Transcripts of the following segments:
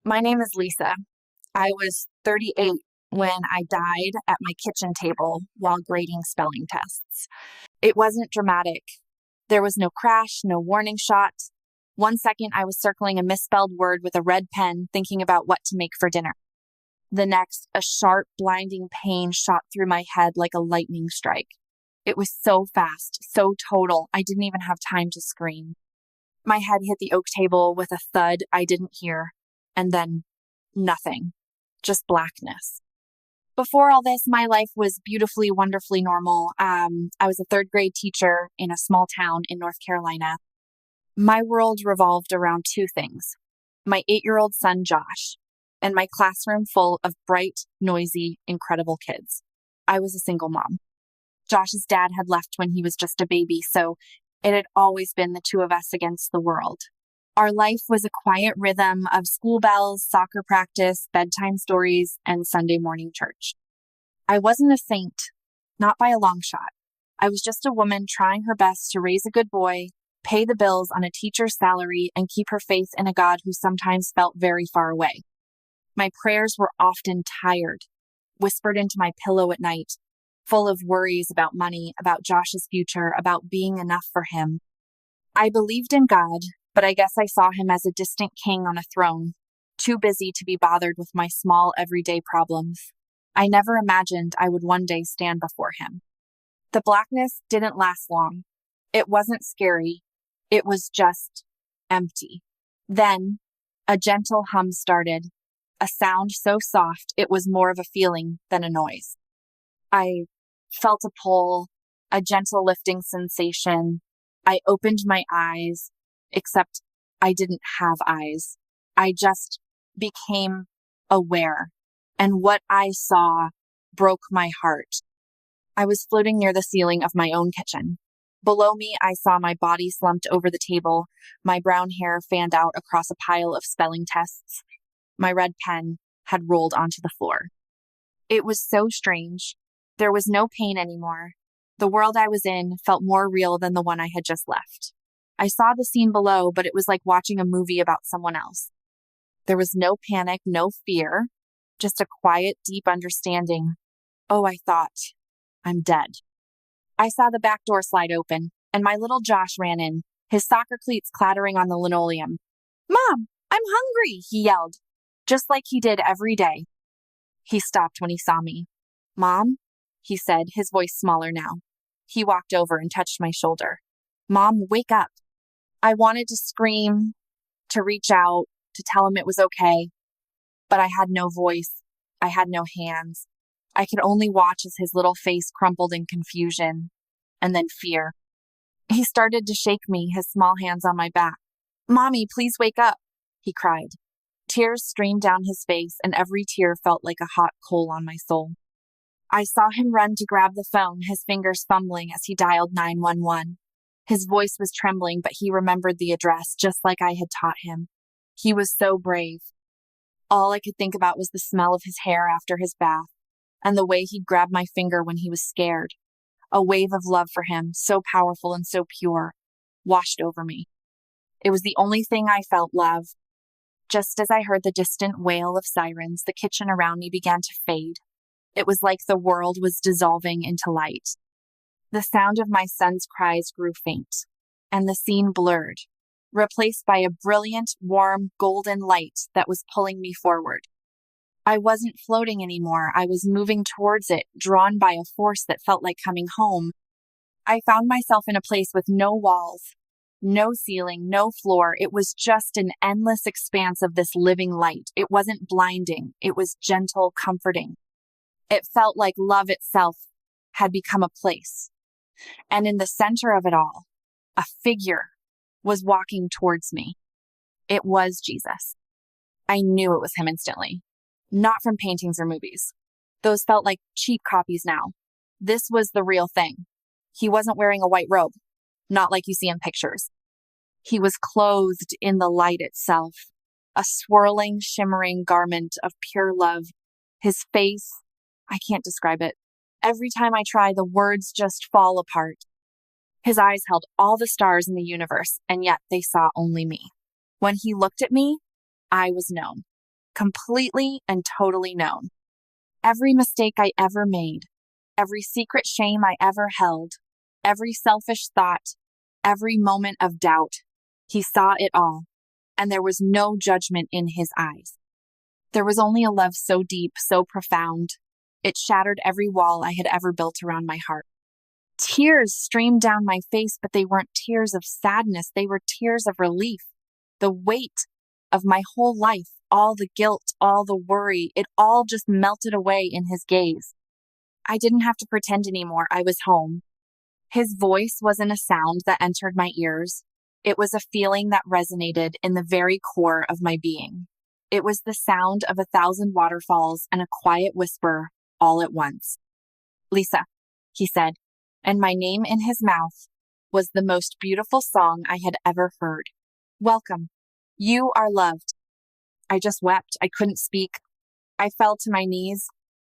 My name is Lisa. I was 38 when I died at my kitchen table while grading spelling tests. It wasn't dramatic. There was no crash, no warning shot. 1 second, I was circling a misspelled word with a red pen, thinking about what to make for dinner. The next, a sharp, blinding pain shot through my head like a lightning strike. It was so fast, so total, I didn't even have time to scream. My head hit the oak table with a thud I didn't hear, and then nothing, just blackness. Before all this, my life was beautifully, wonderfully normal. I was a third grade teacher in a small town in North Carolina. My world revolved around two things: my 8-year-old son, Josh, and my classroom full of bright, noisy, incredible kids. I was a single mom. Josh's dad had left when he was just a baby, so it had always been the two of us against the world. Our life was a quiet rhythm of school bells, soccer practice, bedtime stories, and Sunday morning church. I wasn't a saint, not by a long shot. I was just a woman trying her best to raise a good boy, pay the bills on a teacher's salary, and keep her faith in a God who sometimes felt very far away. My prayers were often tired, whispered into my pillow at night, full of worries about money, about Josh's future, about being enough for him. I believed in God, but I guess I saw him as a distant king on a throne, too busy to be bothered with my small everyday problems. I never imagined I would one day stand before him. The blackness didn't last long. It wasn't scary. It was just empty. Then, a gentle hum started, a sound so soft it was more of a feeling than a noise. I felt a pull, a gentle lifting sensation. I opened my eyes, except I didn't have eyes. I just became aware, and what I saw broke my heart. I was floating near the ceiling of my own kitchen. Below me, I saw my body slumped over the table, my brown hair fanned out across a pile of spelling tests. My red pen had rolled onto the floor. It was so strange. There was no pain anymore. The world I was in felt more real than the one I had just left. I saw the scene below, but it was like watching a movie about someone else. There was no panic, no fear, just a quiet, deep understanding. Oh, I thought, I'm dead. I saw the back door slide open, and my little Josh ran in, his soccer cleats clattering on the linoleum. "Mom, I'm hungry," he yelled, just like he did every day. He stopped when he saw me. "Mom?" he said, his voice smaller now. He walked over and touched my shoulder. "Mom, wake up." I wanted to scream, to reach out, to tell him it was okay, but I had no voice. I had no hands. I could only watch as his little face crumpled in confusion, and then fear. He started to shake me, his small hands on my back. "Mommy, please wake up," he cried. Tears streamed down his face, and every tear felt like a hot coal on my soul. I saw him run to grab the phone, his fingers fumbling as he dialed 911. His voice was trembling, but he remembered the address just like I had taught him. He was so brave. All I could think about was the smell of his hair after his bath, and the way he'd grab my finger when he was scared. A wave of love for him, so powerful and so pure, washed over me. It was the only thing I felt love. Just as I heard the distant wail of sirens, the kitchen around me began to fade. It was like the world was dissolving into light. The sound of my son's cries grew faint, and the scene blurred, replaced by a brilliant, warm, golden light that was pulling me forward. I wasn't floating anymore. I was moving towards it, drawn by a force that felt like coming home. I found myself in a place with no walls, no ceiling, no floor. It was just an endless expanse of this living light. It wasn't blinding. It was gentle, comforting. It felt like love itself had become a place. And in the center of it all, a figure was walking towards me. It was Jesus. I knew it was him instantly. Not from paintings or movies. Those felt like cheap copies now. This was the real thing. He wasn't wearing a white robe, not like you see in pictures. He was clothed in the light itself, a swirling, shimmering garment of pure love. His face, I can't describe it. Every time I try, the words just fall apart. His eyes held all the stars in the universe, and yet they saw only me. When he looked at me, I was known. completely and totally known. Every mistake I ever made, every secret shame I ever held, every selfish thought, every moment of doubt, he saw it all, and there was no judgment in his eyes. There was only a love so deep, so profound, it shattered every wall I had ever built around my heart. Tears streamed down my face, but they weren't tears of sadness, they were tears of relief. The weight of my whole life, all the guilt, all the worry, it all just melted away in his gaze. I didn't have to pretend anymore. I was home. His voice wasn't a sound that entered my ears. It was a feeling that resonated in the very core of my being. It was the sound of 1,000 waterfalls and a quiet whisper all at once. "Lisa," he said, and my name in his mouth was the most beautiful song I had ever heard. "Welcome. You are loved." I just wept. I couldn't speak. I fell to my knees,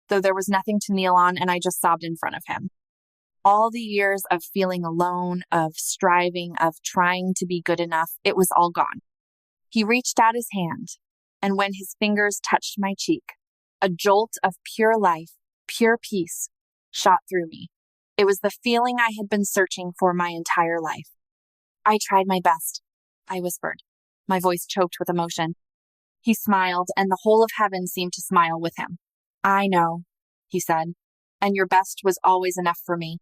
though there was nothing to kneel on, and I just sobbed in front of him. All the years of feeling alone, of striving, of trying to be good enough, it was all gone. He reached out his hand, and when his fingers touched my cheek, a jolt of pure life, pure peace, shot through me. It was the feeling I had been searching for my entire life. "I tried my best," I whispered, my voice choked with emotion. He smiled, and the whole of heaven seemed to smile with him. "I know," he said, "and your best was always enough for me."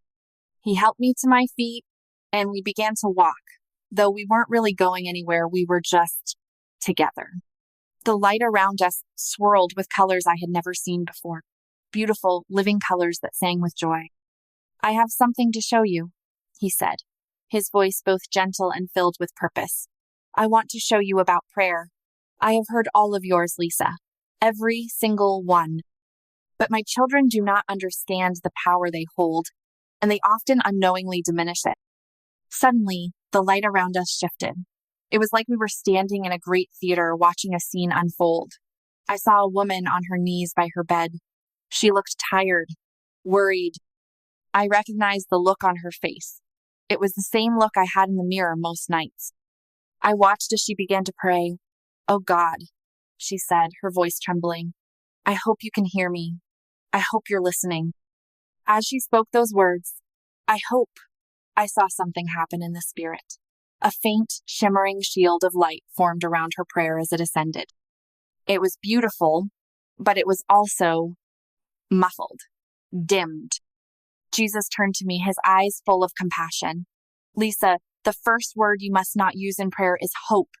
He helped me to my feet, and we began to walk. Though we weren't really going anywhere, we were just together. The light around us swirled with colors I had never seen before, beautiful, living colors that sang with joy. "I have something to show you," he said, his voice both gentle and filled with purpose. "I want to show you about prayer. I have heard all of yours, Lisa, every single one. But my children do not understand the power they hold, and they often unknowingly diminish it." Suddenly, the light around us shifted. It was like we were standing in a great theater watching a scene unfold. I saw a woman on her knees by her bed. She looked tired, worried. I recognized the look on her face. It was the same look I had in the mirror most nights. I watched as she began to pray. "Oh God," she said, her voice trembling, "I hope you can hear me. I hope you're listening." As she spoke those words, "I hope," I saw something happen in the spirit. A faint, shimmering shield of light formed around her prayer as it ascended. It was beautiful, but it was also muffled, dimmed. Jesus turned to me, his eyes full of compassion. "Lisa, the first word you must not use in prayer is hope,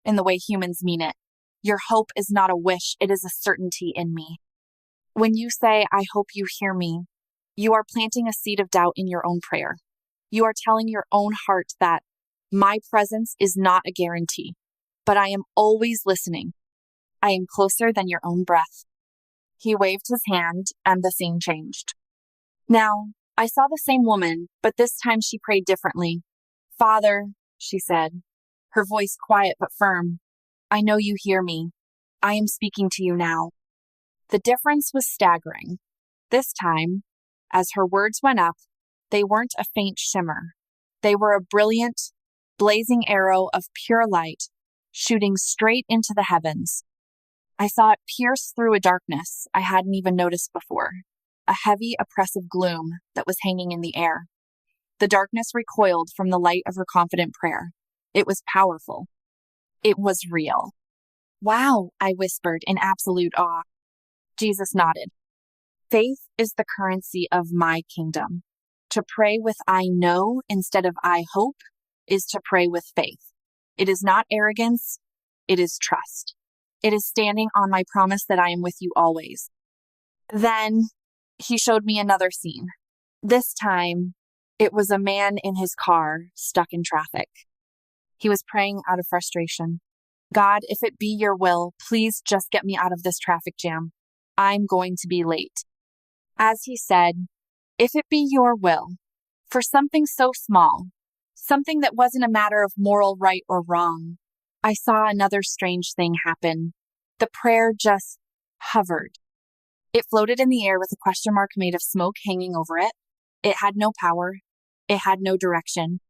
in the way humans mean it. Your hope is not a wish, it is a certainty in me. When you say, 'I hope you hear me,' you are planting a seed of doubt in your own prayer. You are telling your own heart that my presence is not a guarantee, but I am always listening. I am closer than your own breath." He waved his hand, and the scene changed. Now, I saw the same woman, but this time she prayed differently. "Father," she said, her voice quiet but firm, "I know you hear me. I am speaking to you now." The difference was staggering. This time, as her words went up, they weren't a faint shimmer. They were a brilliant, blazing arrow of pure light, shooting straight into the heavens. I saw it pierce through a darkness I hadn't even noticed before, a heavy, oppressive gloom that was hanging in the air. The darkness recoiled from the light of her confident prayer. It was powerful. It was real. "Wow," I whispered in absolute awe. Jesus nodded. "Faith is the currency of my kingdom. To pray with 'I know' instead of 'I hope' is to pray with faith. It is not arrogance, it is trust. It is standing on my promise that I am with you always." Then he showed me another scene. This time, it was a man in his car stuck in traffic. He was praying out of frustration. "God, if it be your will, please just get me out of this traffic jam. I'm going to be late." As he said, "If it be your will," for something so small, something that wasn't a matter of moral right or wrong, I saw another strange thing happen. The prayer just hovered. It floated in the air with a question mark made of smoke hanging over it. It had no power. It had no direction.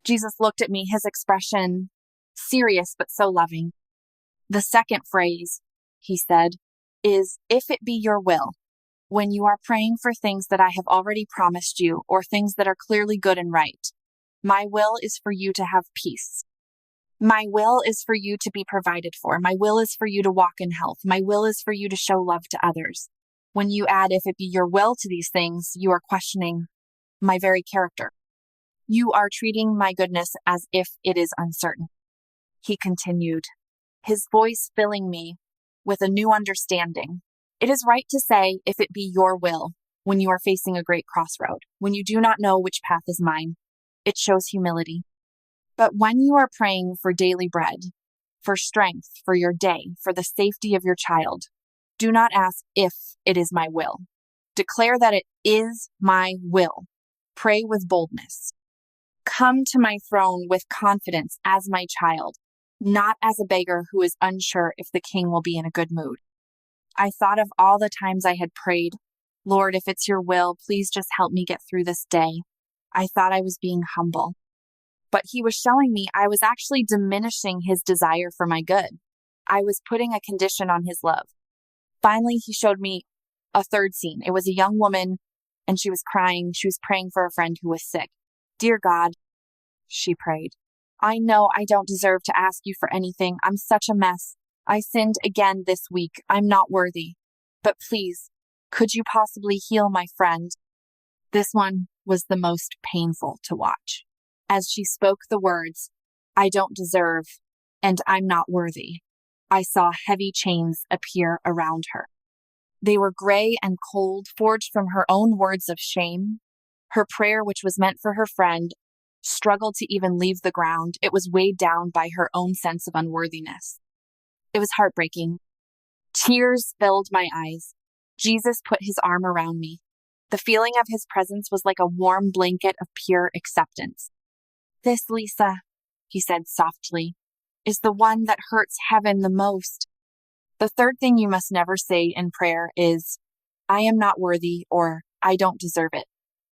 Jesus looked at me, his expression serious but so loving. The second phrase, he said, is if it be your will. When you are praying for things that I have already promised you or things that are clearly good and right, my will is for you to have peace. My will is for you to be provided for. My will is for you to walk in health. My will is for you to show love to others. When you add if it be your will to these things, you are questioning my very character. You are treating my goodness as if it is uncertain. He continued, his voice filling me with a new understanding. It is right to say, if it be your will, when you are facing a great crossroad, when you do not know which path is mine. It shows humility. But when you are praying for daily bread, for strength, for your day, for the safety of your child, do not ask if it is my will. Declare that it is my will. Pray with boldness. Come to my throne with confidence as my child, not as a beggar who is unsure if the king will be in a good mood. I thought of all the times I had prayed, Lord, if it's your will, please just help me get through this day. I thought I was being humble. But he was showing me I was actually diminishing his desire for my good. I was putting a condition on his love. Finally, he showed me a third scene. It was a young woman, and she was crying. She was praying for a friend who was sick. Dear God, she prayed, I know I don't deserve to ask you for anything. I'm such a mess. I sinned again this week. I'm not worthy. But please, could you possibly heal my friend? This one was the most painful to watch. As she spoke the words, I don't deserve, and I'm not worthy, I saw heavy chains appear around her. They were gray and cold, forged from her own words of shame. Her prayer, which was meant for her friend, struggled to even leave the ground. It was weighed down by her own sense of unworthiness. It was heartbreaking. Tears filled my eyes. Jesus put his arm around me. The feeling of his presence was like a warm blanket of pure acceptance. This, Lisa, he said softly, is the one that hurts heaven the most. The third thing you must never say in prayer is, I am not worthy or I don't deserve it.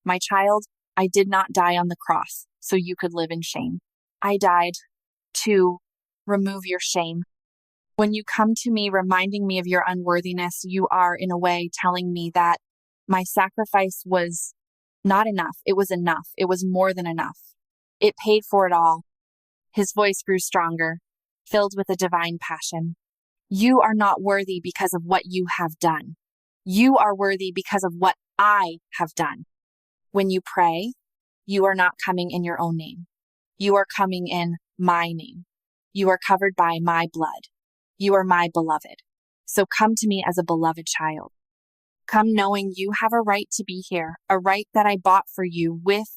My child, I did not die on the cross so you could live in shame. I died to remove your shame. When you come to me reminding me of your unworthiness, you are, in a way, telling me that my sacrifice was not enough. It was enough. It was more than enough. It paid for it all. His voice grew stronger, filled with a divine passion. You are not worthy because of what you have done. You are worthy because of what I have done. When you pray, you are not coming in your own name. You are coming in my name. You are covered by my blood. You are my beloved. So come to me as a beloved child. Come knowing you have a right to be here, a right that I bought for you with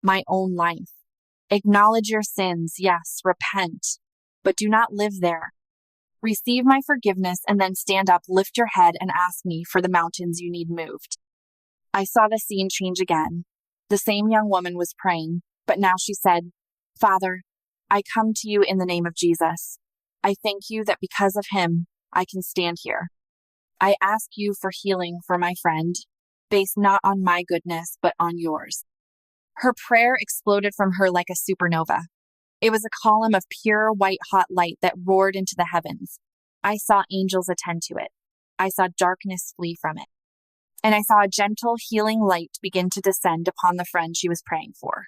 my own life. Acknowledge your sins, yes, repent, but do not live there. Receive my forgiveness and then stand up, lift your head, and ask me for the mountains you need moved. I saw the scene change again. The same young woman was praying, but now she said, Father, I come to you in the name of Jesus. I thank you that because of him, I can stand here. I ask you for healing for my friend, based not on my goodness, but on yours. Her prayer exploded from her like a supernova. It was a column of pure white-hot light that roared into the heavens. I saw angels attend to it. I saw darkness flee from it. And I saw a gentle, healing light begin to descend upon the friend she was praying for.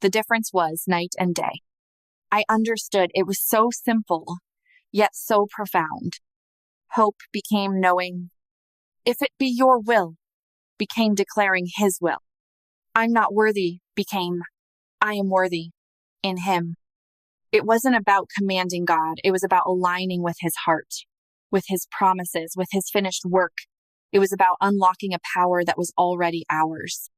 The difference was night and day. I understood it was so simple, yet so profound. Hope became knowing, if it be your will, became declaring his will. I'm not worthy became, I am worthy in him. It wasn't about commanding God. It was about aligning with his heart, with his promises, with his finished work. It was about unlocking a power that was already ours.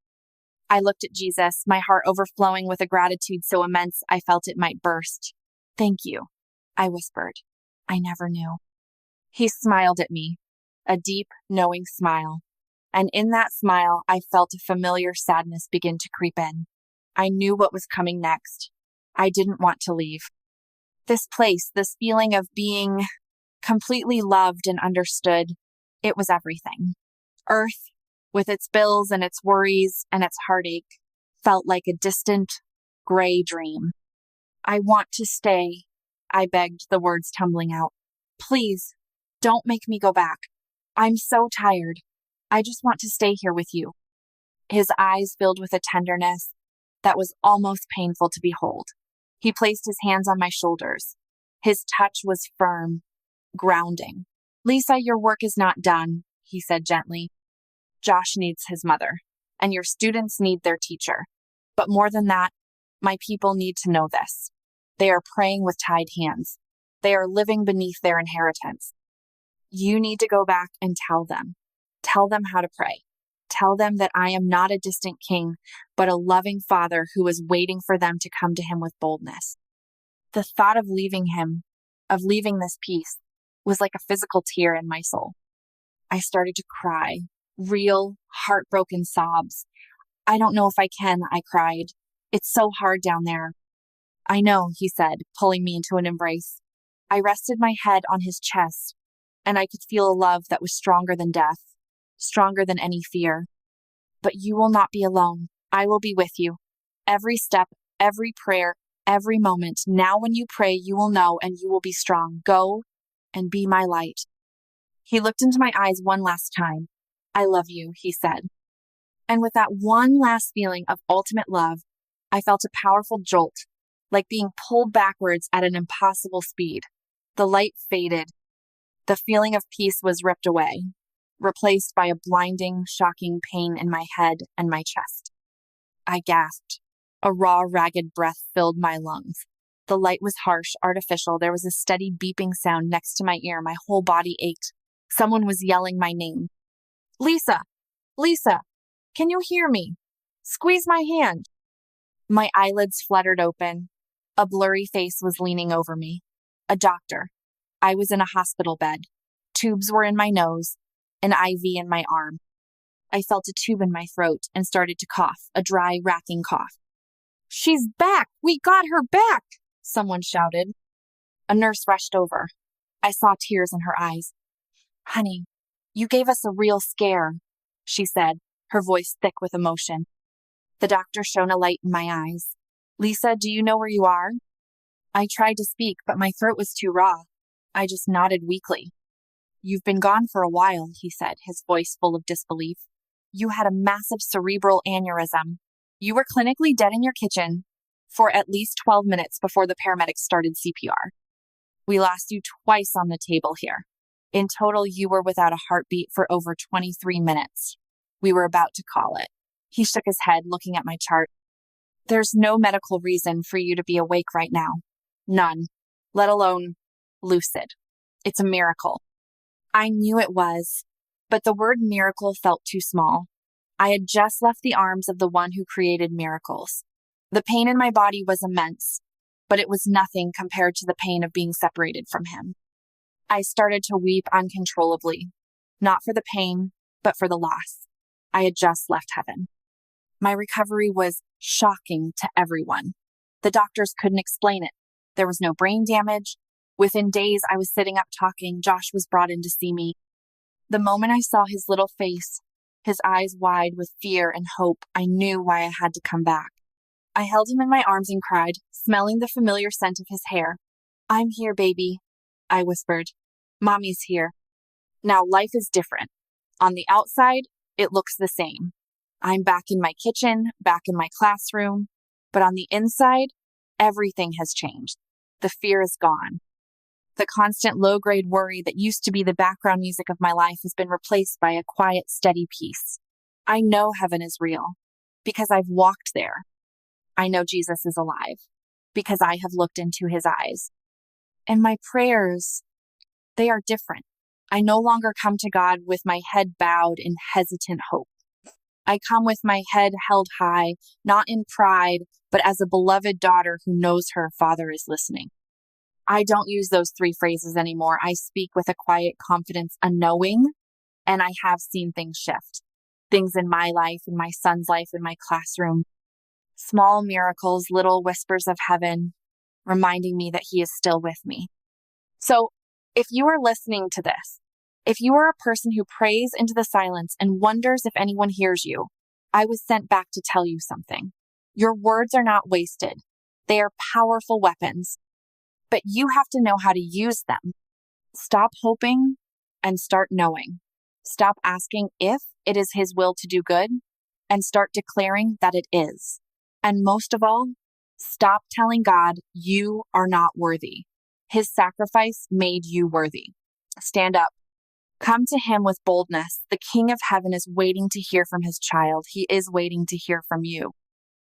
I looked at Jesus, my heart overflowing with a gratitude so immense I felt it might burst. Thank you, I whispered. I never knew. He smiled at me, a deep, knowing smile. And in that smile, I felt a familiar sadness begin to creep in. I knew what was coming next. I didn't want to leave. This place, this feeling of being completely loved and understood, it was everything. Earth, with its bills and its worries and its heartache, felt like a distant, gray dream. I want to stay, I begged, the words tumbling out. Please, Don't make me go back. I'm so tired. I just want to stay here with you." His eyes filled with a tenderness that was almost painful to behold. He placed his hands on my shoulders. His touch was firm, grounding. "Lisa, your work is not done," he said gently. "Josh needs his mother, and your students need their teacher. But more than that, my people need to know this. They are praying with tied hands. They are living beneath their inheritance. You need to go back and tell them. Tell them how to pray. Tell them that I am not a distant king, but a loving father who is waiting for them to come to him with boldness." The thought of leaving him, of leaving this peace, was like a physical tear in my soul. I started to cry, real, heartbroken sobs. "I don't know if I can," I cried. "It's so hard down there." "I know," he said, pulling me into an embrace. I rested my head on his chest, and I could feel a love that was stronger than death, stronger than any fear. "But you will not be alone. I will be with you. Every step, every prayer, every moment. Now when you pray, you will know and you will be strong. Go and be my light." He looked into my eyes one last time. "I love you," he said. And with that one last feeling of ultimate love, I felt a powerful jolt, like being pulled backwards at an impossible speed. The light faded. The feeling of peace was ripped away, replaced by a blinding, shocking pain in my head and my chest. I gasped. A raw, ragged breath filled my lungs. The light was harsh, artificial. There was a steady beeping sound next to my ear. My whole body ached. Someone was yelling my name. "Lisa! Lisa! Can you hear me? Squeeze my hand." My eyelids fluttered open. A blurry face was leaning over me. A doctor. I was in a hospital bed. Tubes were in my nose, an IV in my arm. I felt a tube in my throat and started to cough, a dry, racking cough. "She's back! We got her back!" someone shouted. A nurse rushed over. I saw tears in her eyes. "Honey, you gave us a real scare," she said, her voice thick with emotion. The doctor shone a light in my eyes. "Lisa, do you know where you are?" I tried to speak, but my throat was too raw. I just nodded weakly. "You've been gone for a while," he said, his voice full of disbelief. "You had a massive cerebral aneurysm. You were clinically dead in your kitchen for at least 12 minutes before the paramedics started CPR. We lost you twice on the table here. In total, you were without a heartbeat for over 23 minutes. We were about to call it." He shook his head, looking at my chart. "There's no medical reason for you to be awake right now. None. Let alone lucid. It's a miracle." I knew it was, but the word miracle felt too small. I had just left the arms of the one who created miracles. The pain in my body was immense, but it was nothing compared to the pain of being separated from him. I started to weep uncontrollably, not for the pain, but for the loss. I had just left heaven. My recovery was shocking to everyone. The doctors couldn't explain it. There was no brain damage. Within days, I was sitting up talking. Josh was brought in to see me. The moment I saw his little face, his eyes wide with fear and hope, I knew why I had to come back. I held him in my arms and cried, smelling the familiar scent of his hair. "I'm here, baby," I whispered. "Mommy's here." Now life is different. On the outside, it looks the same. I'm back in my kitchen, back in my classroom, but on the inside, everything has changed. The fear is gone. The constant low-grade worry that used to be the background music of my life has been replaced by a quiet, steady peace. I know heaven is real because I've walked there. I know Jesus is alive because I have looked into his eyes. And my prayers, they are different. I no longer come to God with my head bowed in hesitant hope. I come with my head held high, not in pride, but as a beloved daughter who knows her father is listening. I don't use those 3 phrases anymore. I speak with a quiet confidence, a knowing, and I have seen things shift. Things in my life, in my son's life, in my classroom. Small miracles, little whispers of heaven, reminding me that he is still with me. So, if you are listening to this, if you are a person who prays into the silence and wonders if anyone hears you, I was sent back to tell you something. Your words are not wasted. They are powerful weapons, but you have to know how to use them. Stop hoping and start knowing. Stop asking if it is His will to do good and start declaring that it is. And most of all, stop telling God you are not worthy. His sacrifice made you worthy. Stand up. Come to Him with boldness. The King of Heaven is waiting to hear from His child. He is waiting to hear from you.